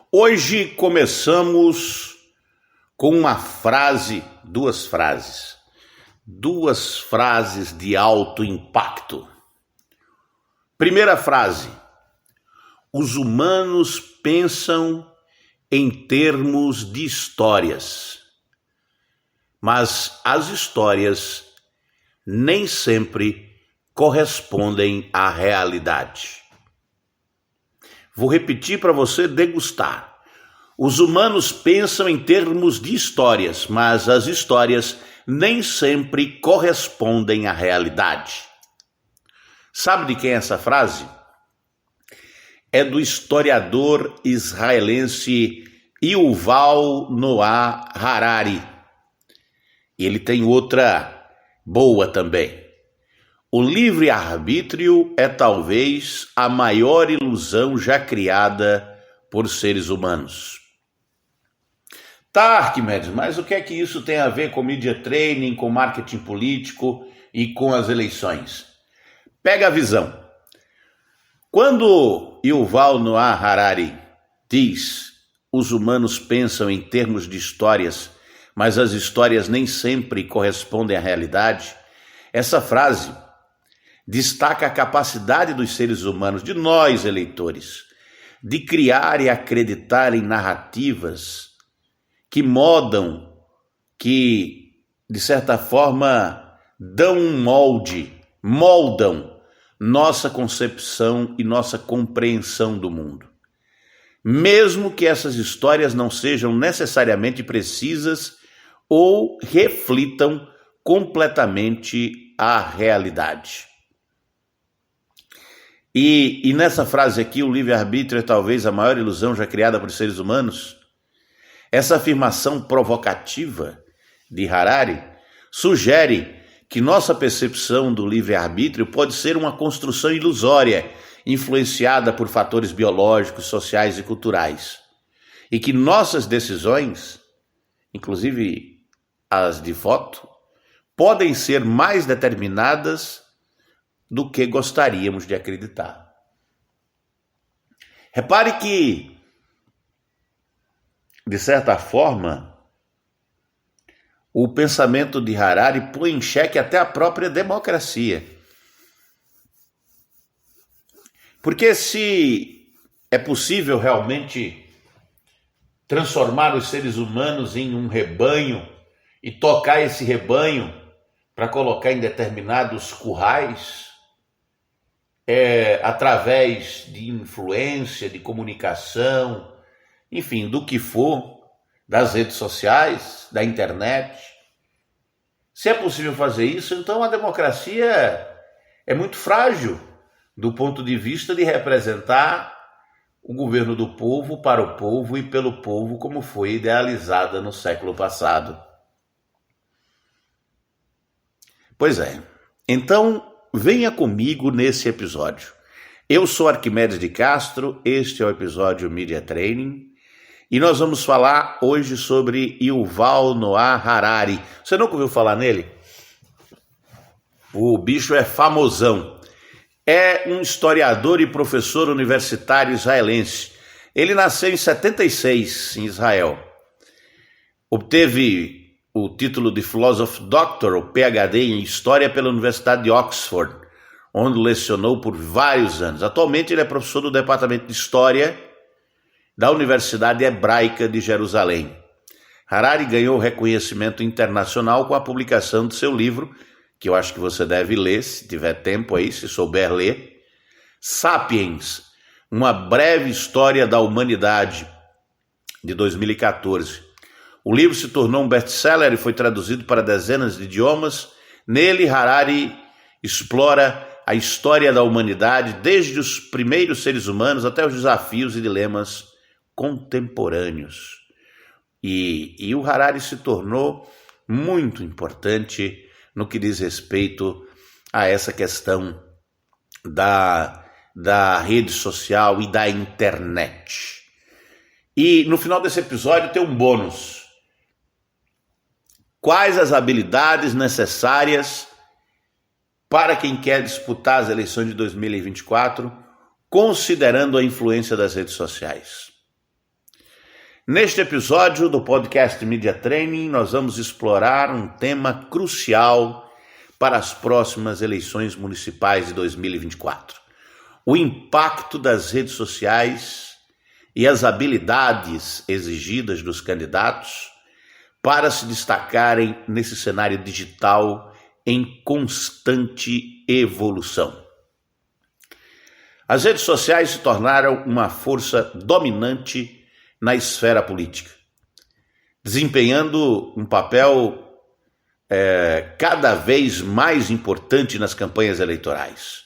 Hoje começamos com duas frases de alto impacto. Primeira frase: os humanos pensam em termos de histórias, mas as histórias nem sempre correspondem à realidade. Vou repetir para você degustar. Os humanos pensam em termos de histórias, mas as histórias nem sempre correspondem à realidade. Sabe de quem é essa frase? É do historiador israelense Yuval Noah Harari. Ele tem outra boa também. O livre-arbítrio é talvez a maior ilusão já criada por seres humanos. Tá, Arquimedes, mas o que é que isso tem a ver com media training, com marketing político e com as eleições? Pega a visão. Quando Yuval Noah Harari diz os humanos pensam em termos de histórias, mas as histórias nem sempre correspondem à realidade, essa frase destaca a capacidade dos seres humanos, de nós eleitores, de criar e acreditar em narrativas que modam, que de certa forma dão um moldam nossa concepção e nossa compreensão do mundo. Mesmo que essas histórias não sejam necessariamente precisas ou reflitam completamente a realidade. E nessa frase aqui, o livre-arbítrio é talvez a maior ilusão já criada por seres humanos. Essa afirmação provocativa de Harari sugere que nossa percepção do livre-arbítrio pode ser uma construção ilusória, influenciada por fatores biológicos, sociais e culturais. E que nossas decisões, inclusive as de voto, podem ser mais determinadas do que gostaríamos de acreditar. Repare que, de certa forma, o pensamento de Harari põe em xeque até a própria democracia. Porque se é possível realmente transformar os seres humanos em um rebanho e tocar esse rebanho para colocar em determinados currais, através de influência, de comunicação, enfim, do que for, das redes sociais, da internet. Se é possível fazer isso, então a democracia é muito frágil do ponto de vista de representar o governo do povo, para o povo e pelo povo, como foi idealizada no século passado. Pois é, então venha comigo nesse episódio. Eu sou Arquimedes de Castro, este é o episódio Media Training, e nós vamos falar hoje sobre Yuval Noah Harari. Você nunca ouviu falar nele? O bicho é famosão. É um historiador e professor universitário israelense. Ele nasceu em 76, em Israel. Obteve o título de Philosophy Doctor, ou PhD em História pela Universidade de Oxford, onde lecionou por vários anos. Atualmente ele é professor do Departamento de História da Universidade Hebraica de Jerusalém. Harari ganhou reconhecimento internacional com a publicação de seu livro, que eu acho que você deve ler, se tiver tempo aí, se souber ler, Sapiens, uma breve história da humanidade, de 2014. O livro se tornou um best-seller e foi traduzido para dezenas de idiomas. Nele, Harari explora a história da humanidade, desde os primeiros seres humanos até os desafios e dilemas contemporâneos. E o Harari se tornou muito importante no que diz respeito a essa questão da rede social e da internet. E no final desse episódio tem um bônus. Quais as habilidades necessárias para quem quer disputar as eleições de 2024, considerando a influência das redes sociais? Neste episódio do podcast Media Training, nós vamos explorar um tema crucial para as próximas eleições municipais de 2024. O impacto das redes sociais e as habilidades exigidas dos candidatos para se destacarem nesse cenário digital em constante evolução. As redes sociais se tornaram uma força dominante na esfera política, desempenhando um papel cada vez mais importante nas campanhas eleitorais.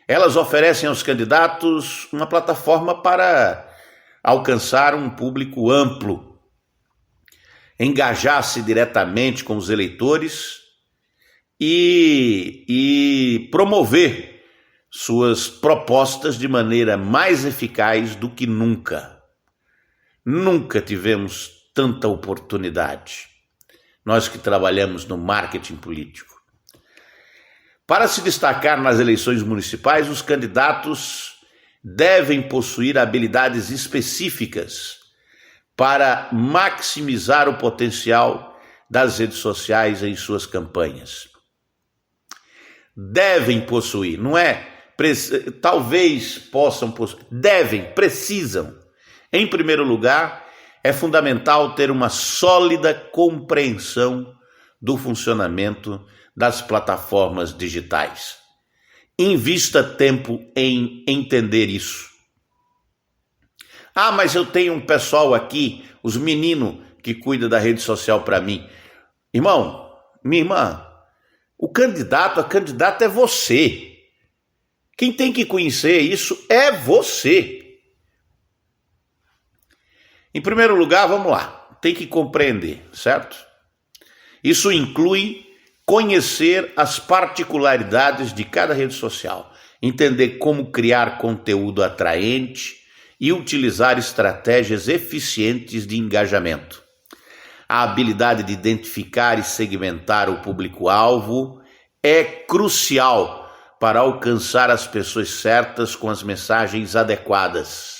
Elas oferecem aos candidatos uma plataforma para alcançar um público amplo, engajar-se diretamente com os eleitores e promover suas propostas de maneira mais eficaz do que nunca. Nunca tivemos tanta oportunidade, nós que trabalhamos no marketing político. Para se destacar nas eleições municipais, os candidatos devem possuir habilidades específicas para maximizar o potencial das redes sociais em suas campanhas. Devem possuir, não é? Talvez possam possuir, devem, precisam. Em primeiro lugar, é fundamental ter uma sólida compreensão do funcionamento das plataformas digitais. Invista tempo em entender isso. Mas eu tenho um pessoal aqui, os meninos que cuidam da rede social para mim. Irmão, minha irmã, o candidato, a candidata é você. Quem tem que conhecer isso é você. Em primeiro lugar, vamos lá, tem que compreender, certo? Isso inclui conhecer as particularidades de cada rede social, entender como criar conteúdo atraente e utilizar estratégias eficientes de engajamento. A habilidade de identificar e segmentar o público-alvo é crucial para alcançar as pessoas certas com as mensagens adequadas.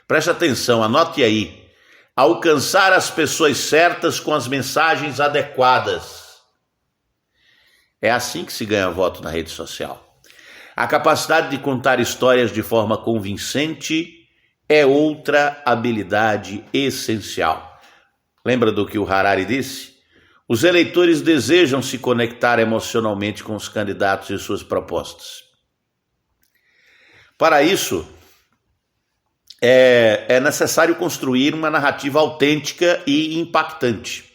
Preste atenção, anote aí. Alcançar as pessoas certas com as mensagens adequadas. É assim que se ganha voto na rede social. A capacidade de contar histórias de forma convincente é outra habilidade essencial. Lembra do que o Harari disse? Os eleitores desejam se conectar emocionalmente com os candidatos e suas propostas. Para isso, é necessário construir uma narrativa autêntica e impactante.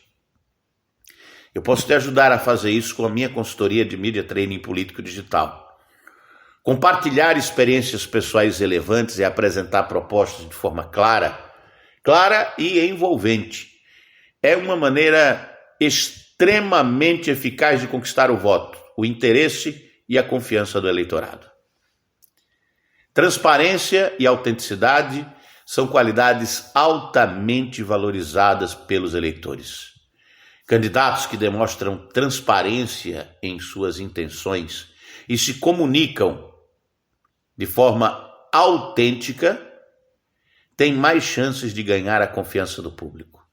Eu posso te ajudar a fazer isso com a minha consultoria de Media Training Político Digital. Compartilhar experiências pessoais relevantes e apresentar propostas de forma clara e envolvente é uma maneira extremamente eficaz de conquistar o voto, o interesse e a confiança do eleitorado. Transparência e autenticidade são qualidades altamente valorizadas pelos eleitores. Candidatos que demonstram transparência em suas intenções e se comunicam de forma autêntica têm mais chances de ganhar a confiança do público.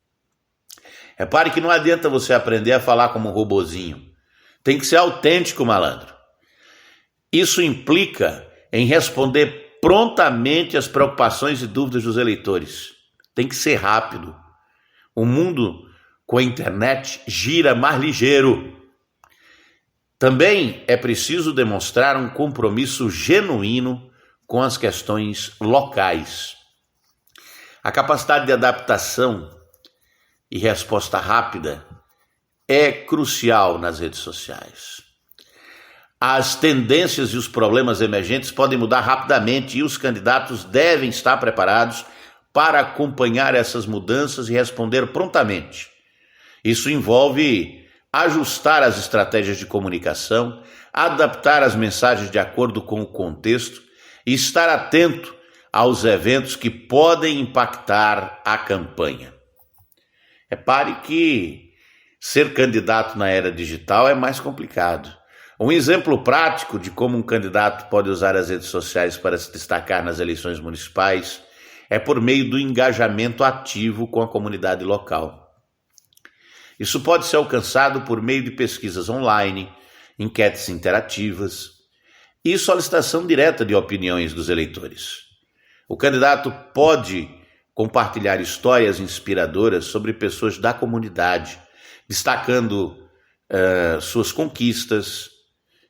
Repare que não adianta você aprender a falar como um robozinho. Tem que ser autêntico, malandro. Isso implica em responder prontamente às preocupações e dúvidas dos eleitores. Tem que ser rápido. O mundo com a internet gira mais ligeiro. Também é preciso demonstrar um compromisso genuíno com as questões locais. A capacidade de adaptação e resposta rápida é crucial nas redes sociais. As tendências e os problemas emergentes podem mudar rapidamente e os candidatos devem estar preparados para acompanhar essas mudanças e responder prontamente. Isso envolve ajustar as estratégias de comunicação, adaptar as mensagens de acordo com o contexto e estar atento aos eventos que podem impactar a campanha. Repare que ser candidato na era digital é mais complicado. Um exemplo prático de como um candidato pode usar as redes sociais para se destacar nas eleições municipais é por meio do engajamento ativo com a comunidade local. Isso pode ser alcançado por meio de pesquisas online, enquetes interativas e solicitação direta de opiniões dos eleitores. O candidato pode compartilhar histórias inspiradoras sobre pessoas da comunidade, destacando suas conquistas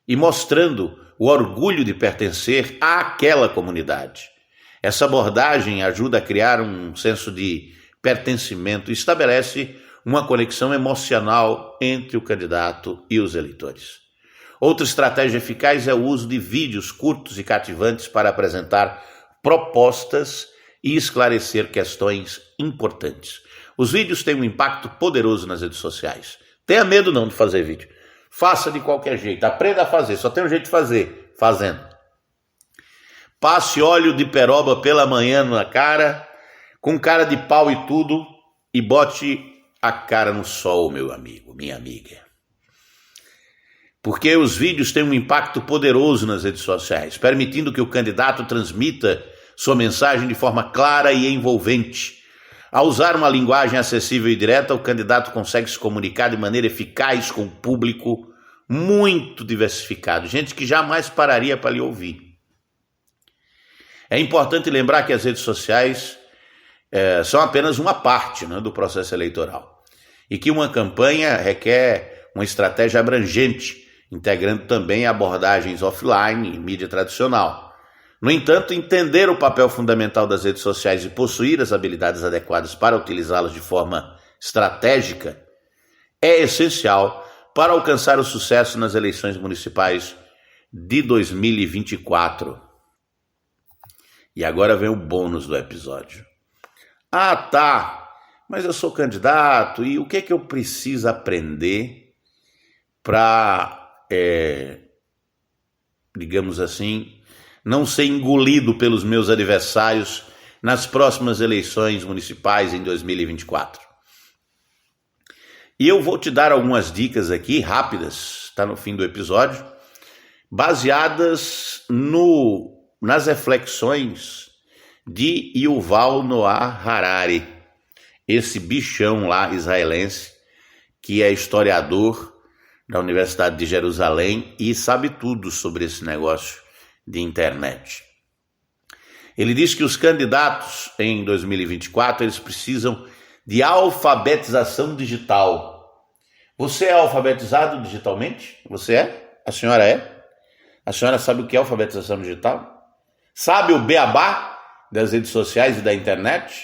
e mostrando o orgulho de pertencer àquela comunidade. Essa abordagem ajuda a criar um senso de pertencimento e estabelece uma conexão emocional entre o candidato e os eleitores. Outra estratégia eficaz é o uso de vídeos curtos e cativantes para apresentar propostas e esclarecer questões importantes. Os vídeos têm um impacto poderoso nas redes sociais. Tenha medo não de fazer vídeo. Faça de qualquer jeito. Aprenda a fazer. Só tem um jeito de fazer. Fazendo. Passe óleo de peroba pela manhã na cara, com cara de pau e tudo, e bote a cara no sol, meu amigo, minha amiga. Porque os vídeos têm um impacto poderoso nas redes sociais, permitindo que o candidato transmita sua mensagem de forma clara e envolvente. Ao usar uma linguagem acessível e direta, o candidato consegue se comunicar de maneira eficaz com o público muito diversificado, gente que jamais pararia para lhe ouvir. É importante lembrar que as redes sociais são apenas uma parte, né, do processo eleitoral e que uma campanha requer uma estratégia abrangente, integrando também abordagens offline e mídia tradicional. No entanto, entender o papel fundamental das redes sociais e possuir as habilidades adequadas para utilizá-las de forma estratégica é essencial para alcançar o sucesso nas eleições municipais de 2024. E agora vem o bônus do episódio. Ah, tá, mas eu sou candidato e o que é que eu preciso aprender para, digamos assim, não ser engolido pelos meus adversários nas próximas eleições municipais em 2024? E eu vou te dar algumas dicas aqui, rápidas, está no fim do episódio, baseadas nas reflexões de Yuval Noah Harari, esse bichão lá israelense, que é historiador da Universidade de Jerusalém e sabe tudo sobre esse negócio de internet. Ele diz que os candidatos em 2024 eles precisam de alfabetização digital. Você é alfabetizado digitalmente? Você é? A senhora é? A senhora sabe o que é alfabetização digital? Sabe o beabá das redes sociais e da internet?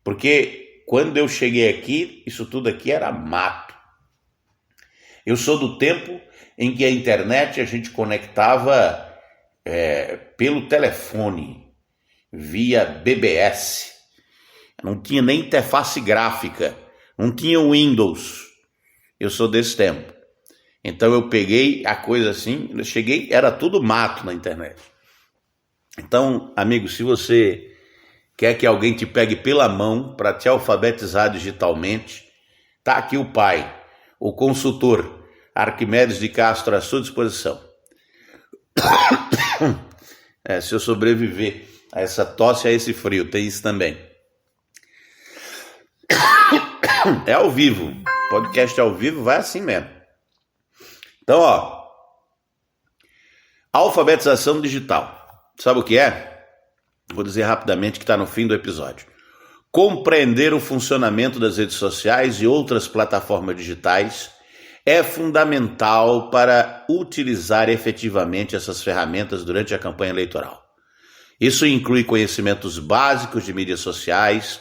Porque quando eu cheguei aqui, isso tudo aqui era mato. Eu sou do tempo em que a internet a gente conectava pelo telefone, via BBS. Não tinha nem interface gráfica, não tinha Windows. Eu sou desse tempo. Então eu peguei a coisa assim, eu cheguei, era tudo mato na internet. Então, amigo, se você quer que alguém te pegue pela mão para te alfabetizar digitalmente, tá aqui o pai, o consultor Arquimedes de Castro à sua disposição. Se eu sobreviver a essa tosse, a esse frio, tem isso também. É ao vivo, podcast ao vivo vai assim mesmo. Então, alfabetização digital. Sabe o que é? Vou dizer rapidamente que está no fim do episódio. Compreender o funcionamento das redes sociais e outras plataformas digitais é fundamental para utilizar efetivamente essas ferramentas durante a campanha eleitoral. Isso inclui conhecimentos básicos de mídias sociais,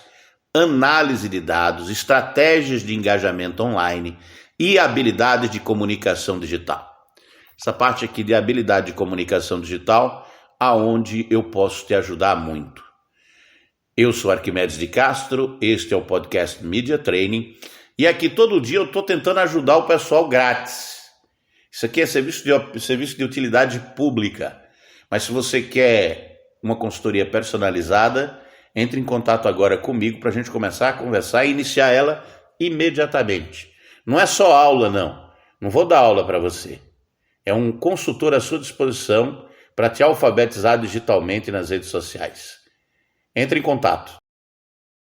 análise de dados, estratégias de engajamento online e habilidades de comunicação digital. Essa parte aqui de habilidade de comunicação digital, aonde eu posso te ajudar muito. Eu sou Arquimedes de Castro, este é o podcast Media Training, e aqui todo dia eu estou tentando ajudar o pessoal grátis. Isso aqui é serviço de utilidade pública, mas se você quer uma consultoria personalizada, entre em contato agora comigo para a gente começar a conversar e iniciar ela imediatamente. Não é só aula, não vou dar aula para você. É um consultor à sua disposição para te alfabetizar digitalmente nas redes sociais. Entre em contato.